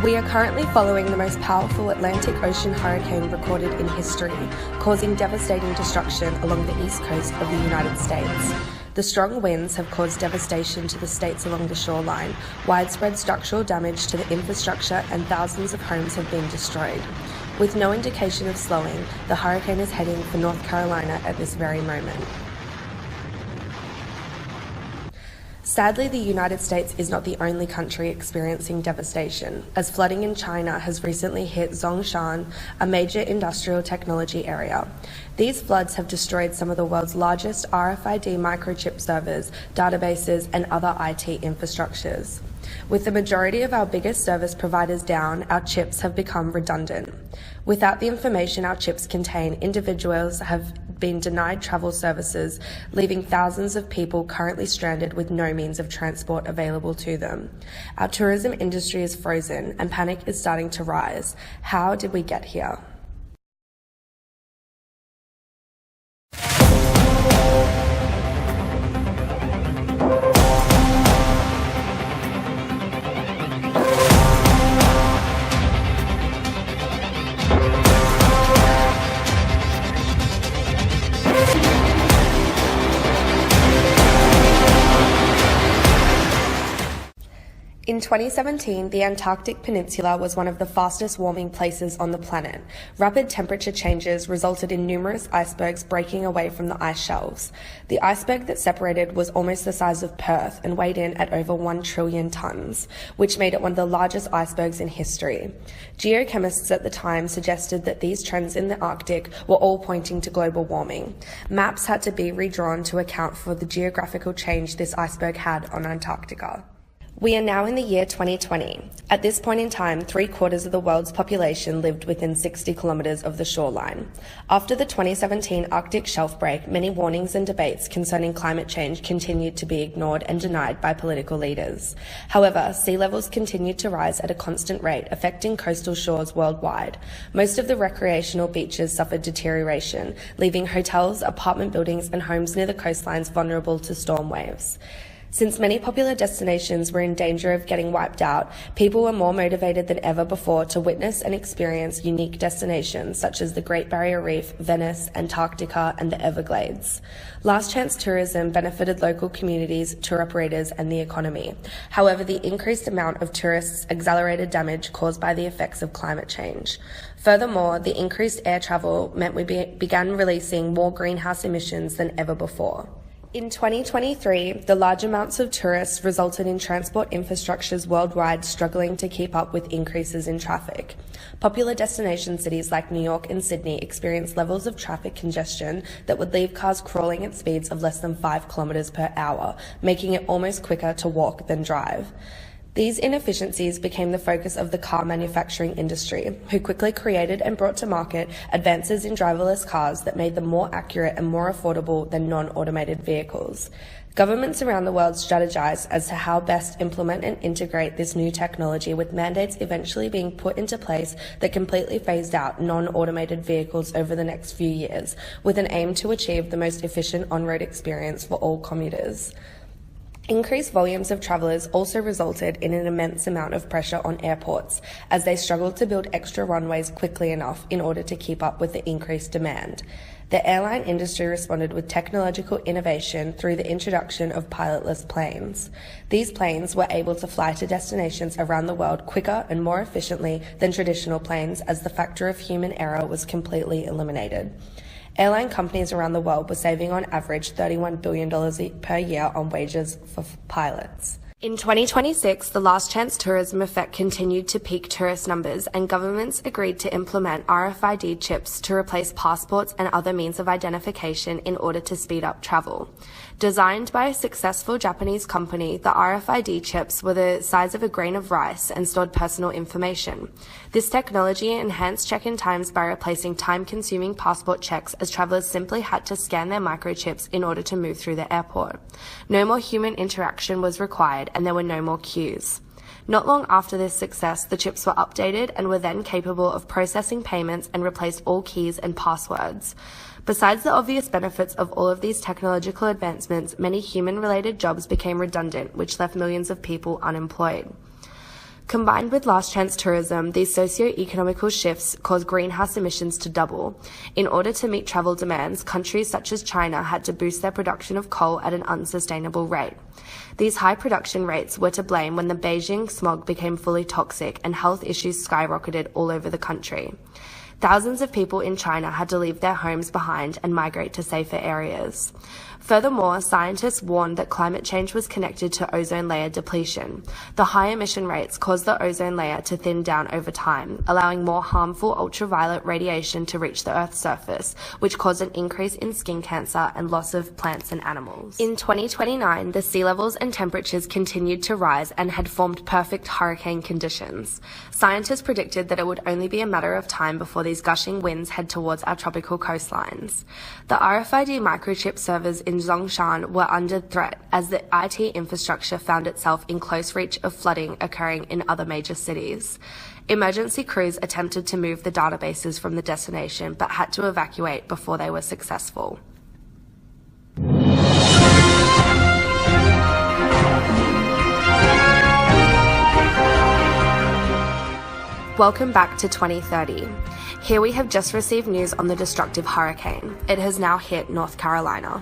We are currently following the most powerful Atlantic Ocean hurricane recorded in history, causing devastating destruction along the east coast of the United States. The strong winds have caused devastation to the states along the shoreline, widespread structural damage to the infrastructure, and thousands of homes have been destroyed. With no indication of slowing, the hurricane is heading for North Carolina at this very moment. Sadly, the United States is not the only country experiencing devastation, as flooding in China has recently hit Zhongshan, a major industrial technology area. These floods have destroyed some of the world's largest RFID microchip servers, databases, and other IT infrastructures. With the majority of our biggest service providers down, our chips have become redundant. Without the information our chips contain, individuals have been denied travel services, leaving thousands of people currently stranded with no means of transport available to them. Our tourism industry is frozen and panic is starting to rise. How did we get here? In 2017, the Antarctic Peninsula was one of the fastest warming places on the planet. Rapid temperature changes resulted in numerous icebergs breaking away from the ice shelves. The iceberg that separated was almost the size of Perth and weighed in at over 1 trillion tons, which made it one of the largest icebergs in history. Geochemists at the time suggested that these trends in the Arctic were all pointing to global warming. Maps had to be redrawn to account for the geographical change this iceberg had on Antarctica. We are now in the year 2020. At this point in time, 3/4 of the world's population lived within 60 kilometers of the shoreline. After the 2017 Arctic shelf break, many warnings and debates concerning climate change continued to be ignored and denied by political leaders. However, sea levels continued to rise at a constant rate, affecting coastal shores worldwide. Most of the recreational beaches suffered deterioration, leaving hotels, apartment buildings, and homes near the coastlines vulnerable to storm waves. Since many popular destinations were in danger of getting wiped out, people were more motivated than ever before to witness and experience unique destinations such as the Great Barrier Reef, Venice, Antarctica, and the Everglades. Last chance tourism benefited local communities, tour operators, and the economy. However, the increased amount of tourists accelerated damage caused by the effects of climate change. Furthermore, the increased air travel meant we began releasing more greenhouse emissions than ever before. In 2023, the large amounts of tourists resulted in transport infrastructures worldwide struggling to keep up with increases in traffic. Popular destination cities like New York and Sydney experienced levels of traffic congestion that would leave cars crawling at speeds of less than 5 kilometers per hour, making it almost quicker to walk than drive. These inefficiencies became the focus of the car manufacturing industry, who quickly created and brought to market advances in driverless cars that made them more accurate and more affordable than non-automated vehicles. Governments around the world strategized as to how best implement and integrate this new technology, with mandates eventually being put into place that completely phased out non-automated vehicles over the next few years, with an aim to achieve the most efficient on-road experience for all commuters. Increased volumes of travellers also resulted in an immense amount of pressure on airports, as they struggled to build extra runways quickly enough in order to keep up with the increased demand. The airline industry responded with technological innovation through the introduction of pilotless planes. These planes were able to fly to destinations around the world quicker and more efficiently than traditional planes, as the factor of human error was completely eliminated. Airline companies around the world were saving on average $31 billion per year on wages for pilots. In 2026, the last chance tourism effect continued to peak tourist numbers, and governments agreed to implement RFID chips to replace passports and other means of identification in order to speed up travel. Designed by a successful Japanese company, the RFID chips were the size of a grain of rice and stored personal information. This technology enhanced check-in times by replacing time-consuming passport checks, as travelers simply had to scan their microchips in order to move through the airport. No more human interaction was required, and there were no more queues. Not long after this success, the chips were updated and were then capable of processing payments and replaced all keys and passwords. Besides the obvious benefits of all of these technological advancements, many human-related jobs became redundant, which left millions of people unemployed. Combined with last chance tourism, these socio-economical shifts caused greenhouse emissions to double. In order to meet travel demands, countries such as China had to boost their production of coal at an unsustainable rate. These high production rates were to blame when the Beijing smog became fully toxic and health issues skyrocketed all over the country. Thousands of people in China had to leave their homes behind and migrate to safer areas. Furthermore, scientists warned that climate change was connected to ozone layer depletion. The high emission rates caused the ozone layer to thin down over time, allowing more harmful ultraviolet radiation to reach the Earth's surface, which caused an increase in skin cancer and loss of plants and animals. In 2029, the sea levels and temperatures continued to rise and had formed perfect hurricane conditions. Scientists predicted that it would only be a matter of time before these gushing winds head towards our tropical coastlines. The RFID microchip servers in Zhongshan were under threat as the IT infrastructure found itself in close reach of flooding occurring in other major cities. Emergency crews attempted to move the databases from the destination but had to evacuate before they were successful. Welcome back to 2030. Here we have just received news on the destructive hurricane. It has now hit North Carolina.